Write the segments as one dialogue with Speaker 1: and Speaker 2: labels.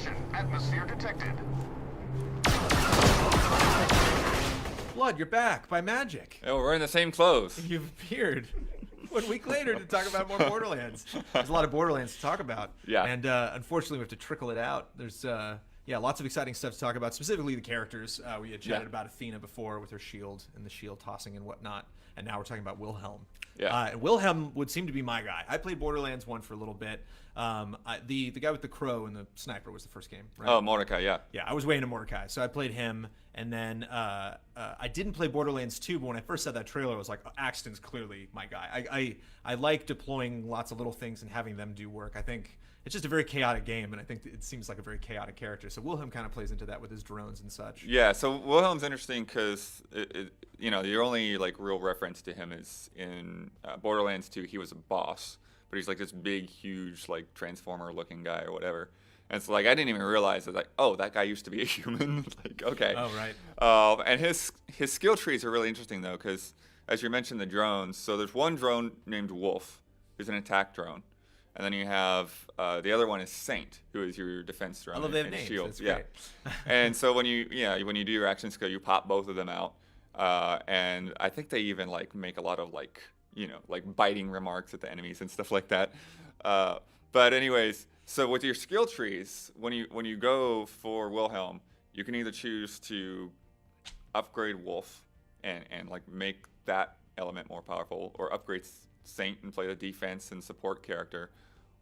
Speaker 1: Caution, atmosphere detected.
Speaker 2: Blood, you're back by magic.
Speaker 3: Oh, we're in the same clothes.
Speaker 2: You've appeared 1 week later to talk about more Borderlands. There's a lot of Borderlands to talk about.
Speaker 3: Yeah.
Speaker 2: And unfortunately, we have to trickle it out. There's lots of exciting stuff to talk about, specifically the characters. We had chatted about Athena before with her shield and the shield tossing and whatnot. And now we're talking about Wilhelm.
Speaker 3: Yeah.
Speaker 2: And Wilhelm would seem to be my guy. I played Borderlands 1 for a little bit. The guy with the crow and the sniper was the first game, right?
Speaker 3: Oh, Mordecai, yeah.
Speaker 2: Yeah, I was way into Mordecai, so I played him. And then I didn't play Borderlands 2, but when I first saw that trailer, I was like, Axton's clearly my guy. I like deploying lots of little things and having them do work. I think it's just a very chaotic game, and I think it seems like a very chaotic character. So Wilhelm kind of plays into that with his drones and such.
Speaker 3: Yeah, so Wilhelm's interesting because, your only, real reference to him is in Borderlands 2, he was a boss. But he's, this big, huge, Transformer-looking guy or whatever. And it's I didn't even realize that, that guy used to be a human. Okay.
Speaker 2: Oh, right.
Speaker 3: And his skill trees are really interesting, though, because, as you mentioned, the drones. So there's one drone named Wolf, who's an attack drone. And then you have the other one is Saint, who is your defense drone.
Speaker 2: I love they have
Speaker 3: and
Speaker 2: names.
Speaker 3: shield.
Speaker 2: That's
Speaker 3: yeah.
Speaker 2: great.
Speaker 3: And so when you do your action skill, you pop both of them out. And I think they even make a lot of biting remarks at the enemies and stuff like that. But anyways, so with your skill trees, when you go for Wilhelm, you can either choose to upgrade Wolf and make that element more powerful, or upgrade Saint and play the defense and support character,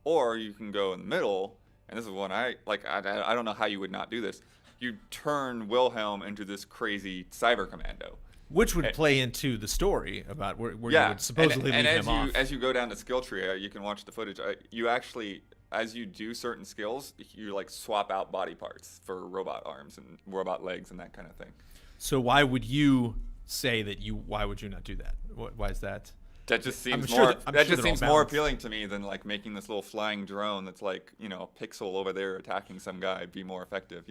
Speaker 3: or you can go in the middle. And this is one I don't know how you would not do this. You turn Wilhelm into this crazy cyber commando.
Speaker 2: Which would play into the story about where you would supposedly leave him off.
Speaker 3: As you go down the skill tree, you can watch the footage. You actually, as you do certain skills, you swap out body parts for robot arms and robot legs and that kind of thing.
Speaker 2: So why would you say that why would you not do that? Why is that?
Speaker 3: That just seems
Speaker 2: more
Speaker 3: more appealing to me than making this little flying drone that's a pixel over there attacking some guy be more effective.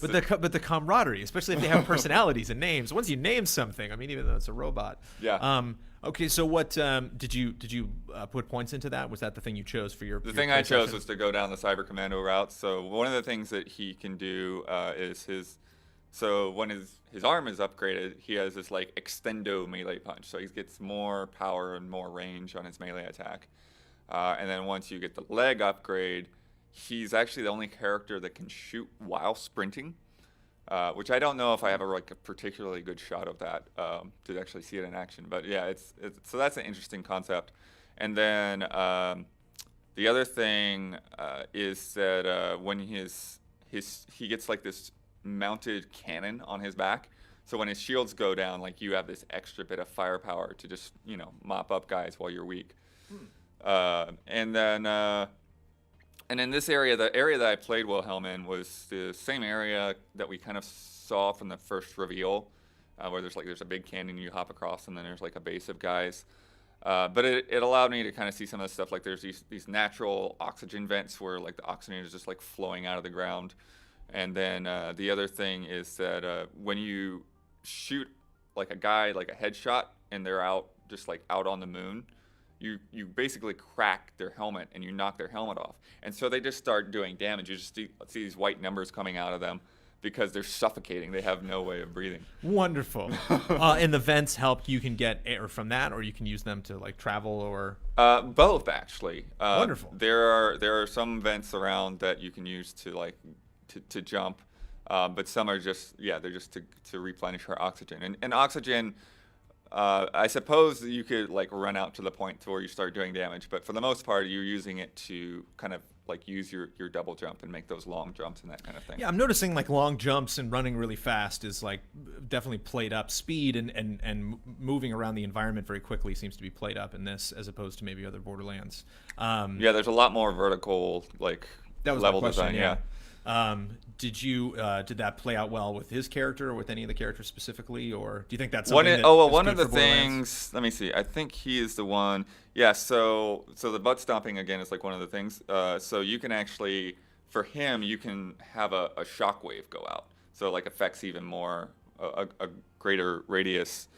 Speaker 2: But the camaraderie, especially if they have personalities and names. Once you name something, even though it's a robot.
Speaker 3: Yeah.
Speaker 2: Okay. So what did you put points into that? Was that the thing you chose for your?
Speaker 3: The thing I chose was to go down the cyber commando route. So one of the things that he can do is when his arm is upgraded, he has this extendo melee punch. So he gets more power and more range on his melee attack. And then once you get the leg upgrade, he's actually the only character that can shoot while sprinting, which I don't know if I have a particularly good shot of that to actually see it in action. But yeah, so that's an interesting concept. And then the other thing is that when he gets this mounted cannon on his back. So when his shields go down, you have this extra bit of firepower to just mop up guys while you're weak. And in this area, the area that I played Wilhelm in was the same area that we kind of saw from the first reveal, where there's a big canyon you hop across, and then there's a base of guys. But it allowed me to kind of see some of the stuff. There's these natural oxygen vents where the oxygen is just flowing out of the ground. And then the other thing is that when you shoot a guy, a headshot, and they're out on the moon, you basically crack their helmet and you knock their helmet off. And so they just start doing damage. You just see these white numbers coming out of them because they're suffocating. They have no way of breathing.
Speaker 2: Wonderful. And the vents help. You can get air from that, or you can use them to travel, or
Speaker 3: both actually.
Speaker 2: Wonderful.
Speaker 3: There are some vents around that you can use to jump, but some are they're just to replenish our oxygen. And oxygen, I suppose you could run out to the point to where you start doing damage, but for the most part, you're using it to kind of use your double jump and make those long jumps and that kind of thing.
Speaker 2: Yeah, I'm noticing long jumps and running really fast is definitely played up. Speed and moving around the environment very quickly seems to be played up in this, as opposed to maybe other Borderlands.
Speaker 3: Yeah, there's a lot more vertical
Speaker 2: that was
Speaker 3: level
Speaker 2: my question,
Speaker 3: design. Yeah.
Speaker 2: Did that play out well with his character, or with any of the characters specifically, or do you think that's
Speaker 3: one
Speaker 2: something
Speaker 3: one of the
Speaker 2: Borderlands?
Speaker 3: things? Let me see. I think he is the one. Yeah. So the butt stomping again is one of the things. So you can actually, for him, you can have a shockwave go out. So affects even more a greater radius.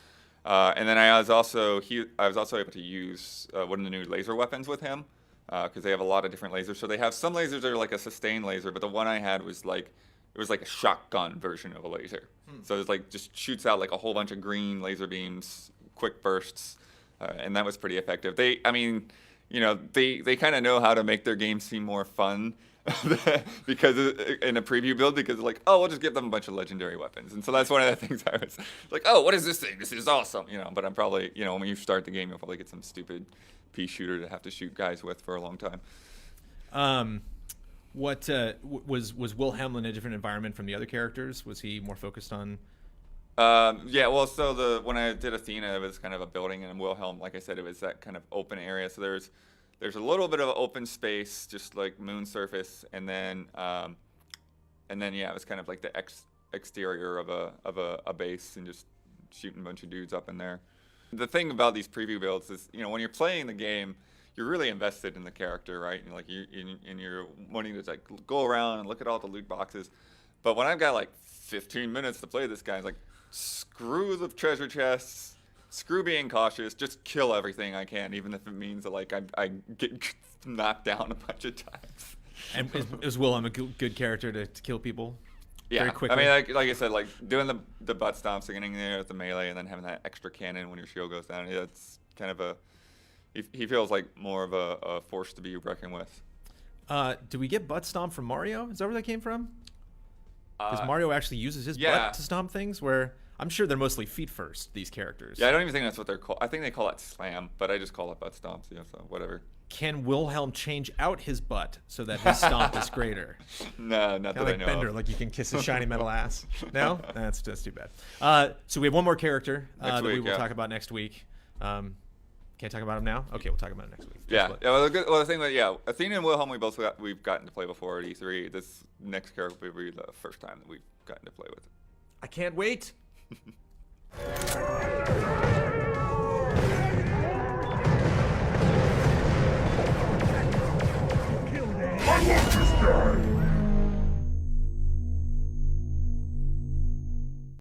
Speaker 3: And then I was also able to use one of the new laser weapons with him. because they have a lot of different lasers. So they have some lasers that are like a sustained laser, but the one I had was like, it was like a shotgun version of a laser. So it's like just shoots out like a whole bunch of green laser beams, quick bursts, and that was pretty effective. I mean, they kind of know how to make their games seem more fun because in a preview build, because like, oh, we'll just give them a bunch of legendary weapons. And so that's one of the things I was like, oh, what is this thing? This is awesome, But I'm probably, when you start the game, you'll probably get some stupid pea shooter to have to shoot guys with for a long time.
Speaker 2: What was Wilhelm in a different environment from the other characters? Was he more focused on?
Speaker 3: Yeah, well, so when I did Athena, it was kind of a building, and Wilhelm, like I said, it was that kind of open area. So there's a little bit of open space, just like moon surface, and then yeah, it was kind of like the exterior of a base, and just shooting a bunch of dudes up in there. The thing about these preview builds is, when you're playing the game, you're really invested in the character, right? And like you're wanting to like go around and look at all the loot boxes. But when I've got like 15 minutes to play this guy, it's like, screw the treasure chests, screw being cautious, just kill everything I can, even if it means that like I get knocked down a bunch of times.
Speaker 2: And is Wilhelm a good character to kill people?
Speaker 3: Yeah,
Speaker 2: very quickly?
Speaker 3: I mean, like I said, like doing the butt stomps, getting there with the melee, and then having that extra cannon when your shield goes down. Yeah, it's kind of he feels like more of a force to be reckoned with.
Speaker 2: Do we get butt stomp from Mario? Is that where that came from? Because Mario actually uses his butt to stomp things, where I'm sure they're mostly feet first, these characters.
Speaker 3: Yeah, I don't even think that's what they're called. I think they call it slam, but I just call it butt stomps, so whatever.
Speaker 2: Can Wilhelm change out his butt so that his stomp is greater?
Speaker 3: No, not that I know
Speaker 2: Bender,
Speaker 3: of.
Speaker 2: like you can kiss his shiny metal ass. No? That's too bad. So we have one more character that we will talk about next week. Can't talk about him now? Okay, we'll talk about it next week.
Speaker 3: Yeah. Well, the thing that, Athena and Wilhelm, we've gotten to play before at E3. This next character will be the first time that we've gotten to play with.
Speaker 2: I can't wait.